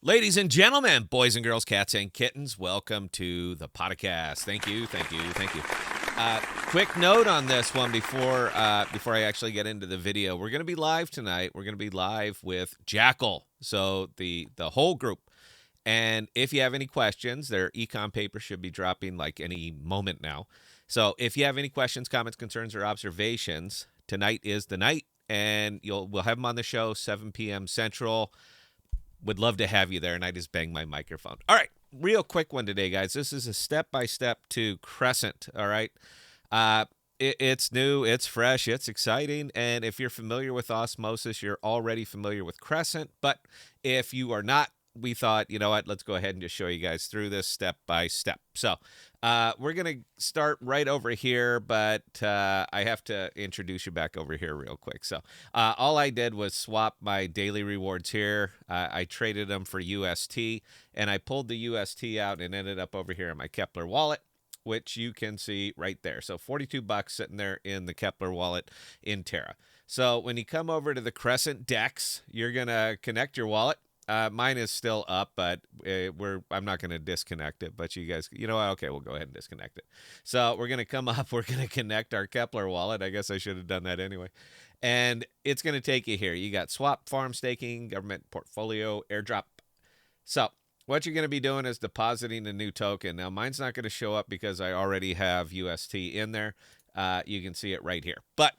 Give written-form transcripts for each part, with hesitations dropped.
Ladies and gentlemen, boys and girls, cats and kittens, welcome to the podcast. Thank you, thank you, thank you. Quick note on this one before I actually get into the video. We're going to be live tonight. We're going to be live with Jackal, so the whole group. And if you have any questions, their econ paper should be dropping like any moment now. So if you have any questions, comments, concerns, or observations, tonight is the night, and we'll have them on the show 7 p.m. Central. Would love to have you there, and I just banged my microphone. All right, real quick one today, guys. This is a step-by-step to Crescent, all right? It's new, it's fresh, it's exciting, and if you're familiar with Osmosis, you're already familiar with Crescent, but if you are not, we thought, you know what, let's go ahead and just show you guys through this step by step. So we're going to start right over here, but I have to introduce you back over here real quick. So all I did was swap my daily rewards here. I traded them for UST, and I pulled the UST out and ended up over here in my Kepler wallet, which you can see right there. So $42 sitting there in the Kepler wallet in Terra. So when you come over to the Crescent DEX, you're going to connect your wallet. Mine is still up, but I'm not going to disconnect it. But you guys, you know what? Okay, we'll go ahead and disconnect it. So we're going to come up. We're going to connect our Kepler wallet. I guess I should have done that anyway. And it's going to take you here. You got swap, farm staking, government portfolio, airdrop. So what you're going to be doing is depositing a new token. Now, mine's not going to show up because I already have UST in there. You can see it right here. But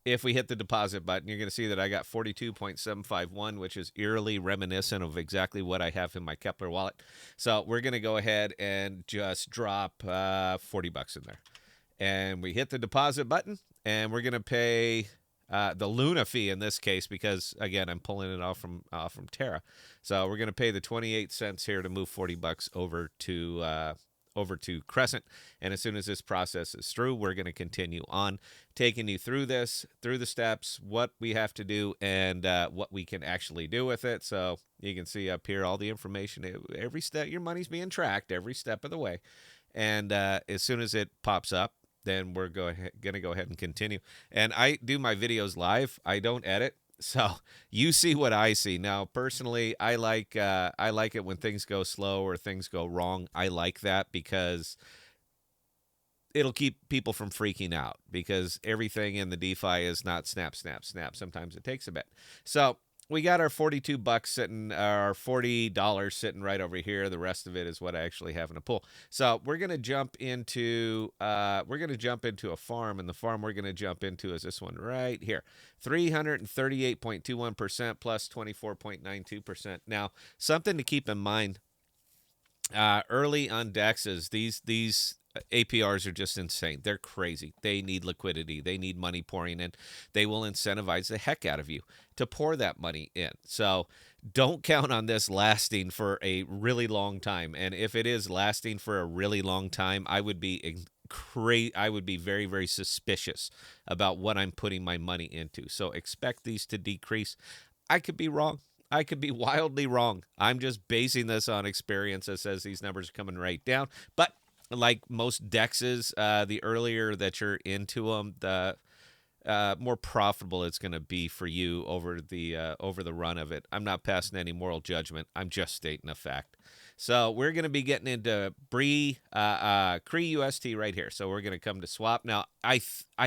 if we hit the deposit button, you're going to see that I got 42.751, which is eerily reminiscent of exactly what I have in my Kepler wallet. So we're going to go ahead and just drop $40 in there. And we hit the deposit button, and we're going to pay the Luna fee in this case because, again, I'm pulling it off from Terra. So we're going to pay the 28 cents here to move $40 over to Crescent. And as soon as this process is through, we're going to continue on taking you through this, through the steps, what we have to do, and what we can actually do with it. So you can see up here all the information. Every step, your money's being tracked every step of the way. And as soon as it pops up, then we're going to go ahead and continue. And I do my videos live. I don't edit. So you see what I see. Now, personally, I like it when things go slow or things go wrong. I like that because it'll keep people from freaking out because everything in the DeFi is not snap, snap, snap. Sometimes it takes a bit. So we got our $42 sitting, our $40 sitting right over here. The rest of it is what I actually have in a pool. So we're gonna jump into a farm, and the farm we're gonna jump into is this one right here, 338.21% plus 24.92%. Now, something to keep in mind. Early on DEXs, these APRs are just insane. They're crazy. They need liquidity. They need money pouring in. They will incentivize the heck out of you to pour that money in. So don't count on this lasting for a really long time. And if it is lasting for a really long time, I would be very, very suspicious about what I'm putting my money into. So expect these to decrease. I could be wrong. I could be wildly wrong. I'm just basing this on experience that says these numbers are coming right down. But like most DEXs, the earlier that you're into them, the more profitable it's going to be for you over the run of it. I'm not passing any moral judgment. I'm just stating a fact. So we're going to be getting into CRE UST right here. So we're going to come to swap. Now, I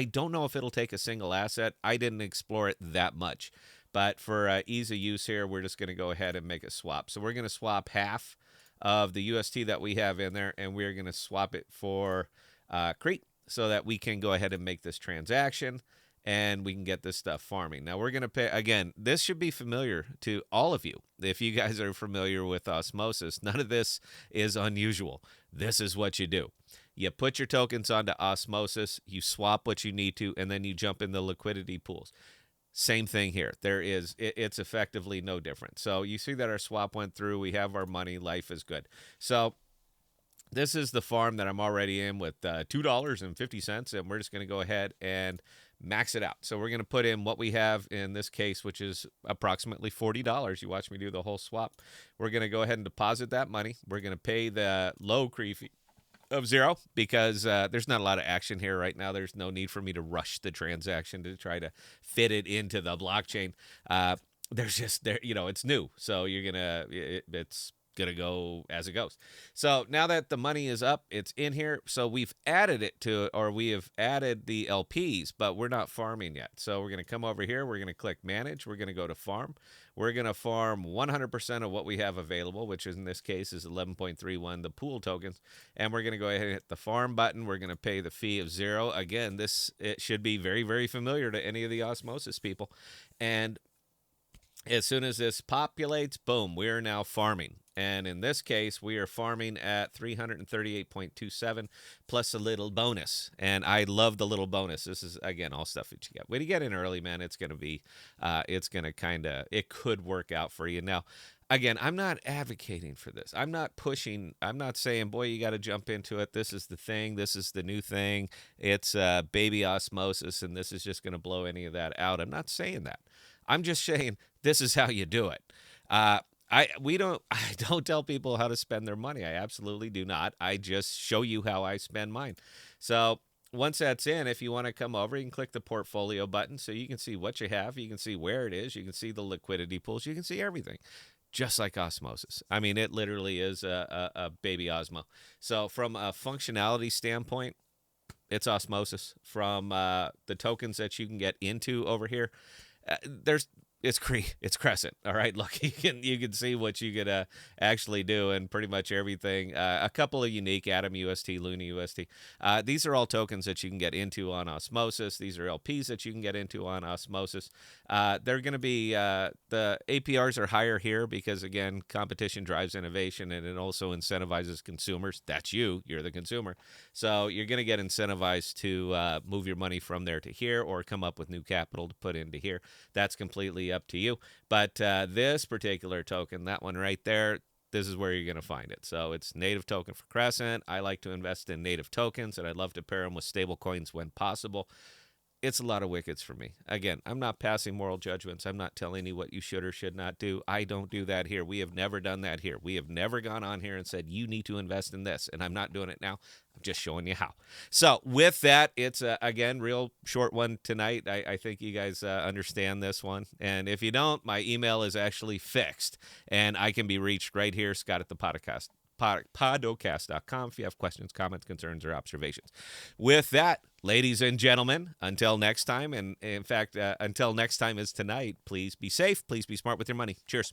don't know if it'll take a single asset. I didn't explore it that much. But for ease of use here, we're just going to go ahead and make a swap. So we're going to swap half of the UST that we have in there, and we're going to swap it for CRE so that we can go ahead and make this transaction, and we can get this stuff farming. Now, we're going to pay, again, this should be familiar to all of you. If you guys are familiar with Osmosis, none of this is unusual. This is what you do. You put your tokens onto Osmosis, you swap what you need to, and then you jump in the liquidity pools. Same thing here. It's effectively no different. So you see that our swap went through. We have our money. Life is good. So this is the farm that I'm already in with $2.50, and we're just going to go ahead and max it out. So we're going to put in what we have in this case, which is approximately $40. You watch me do the whole swap. We're going to go ahead and deposit that money. We're going to pay the low CRE fee of 0 because there's not a lot of action here right now. There's no need for me to rush the transaction to try to fit it into the blockchain. there's just there, it's new, so it's gonna go as it goes. So now that the money is up, it's in here. So we've added it to, or we have added the LPs, but we're not farming yet. So we're gonna come over here. We're gonna click manage. We're gonna go to farm. We're gonna farm 100% of what we have available, which in this case is 11.31, the pool tokens, and we're gonna go ahead and hit the farm button. We're gonna pay the fee of 0. Again, it should be very, very familiar to any of the Osmosis people, and as soon as this populates, boom, we are now farming. And in this case, we are farming at 338.27 plus a little bonus. And I love the little bonus. This is, again, all stuff that you get. When you get in early, man, it's going to be, it could work out for you. Now, again, I'm not advocating for this. I'm not pushing. I'm not saying, boy, you got to jump into it. This is the thing. This is the new thing. It's baby osmosis, and this is just going to blow any of that out. I'm not saying that. I'm just saying this is how you do it. I don't tell people how to spend their money. I absolutely do not. I just show you how I spend mine. So once that's in, if you want to come over, you can click the portfolio button so you can see what you have. You can see where it is. You can see the liquidity pools. You can see everything. Just like Osmosis. I mean, it literally is a baby Osmo. So from a functionality standpoint, it's Osmosis. From the tokens that you can get into over here, it's Crescent. All right, look, you can see what you could actually do, and pretty much everything. A couple of unique Atom UST, Luna UST. These are all tokens that you can get into on Osmosis. These are LPs that you can get into on Osmosis. They're going to be the APRs are higher here because, again, competition drives innovation, and it also incentivizes consumers. That's you. You're the consumer. So you're going to get incentivized to move your money from there to here, or come up with new capital to put into here. That's completely up to you. But this particular token, that one right there, this is where you're going to find it. So it's native token for Crescent. I like to invest in native tokens, and I'd love to pair them with stable coins when possible. It's a lot of wickets for me. Again, I'm not passing moral judgments. I'm not telling you what you should or should not do. I don't do that here. We have never done that here. We have never gone on here and said, you need to invest in this. And I'm not doing it now. I'm just showing you how. So with that, it's, again, real short one tonight. I think you guys understand this one. And if you don't, my email is actually fixed. And I can be reached right here, Scott at ThePodocast.com, if you have questions, comments, concerns, or observations. With that, ladies and gentlemen, until next time, and in fact, until next time is tonight, please be safe. Please be smart with your money. Cheers.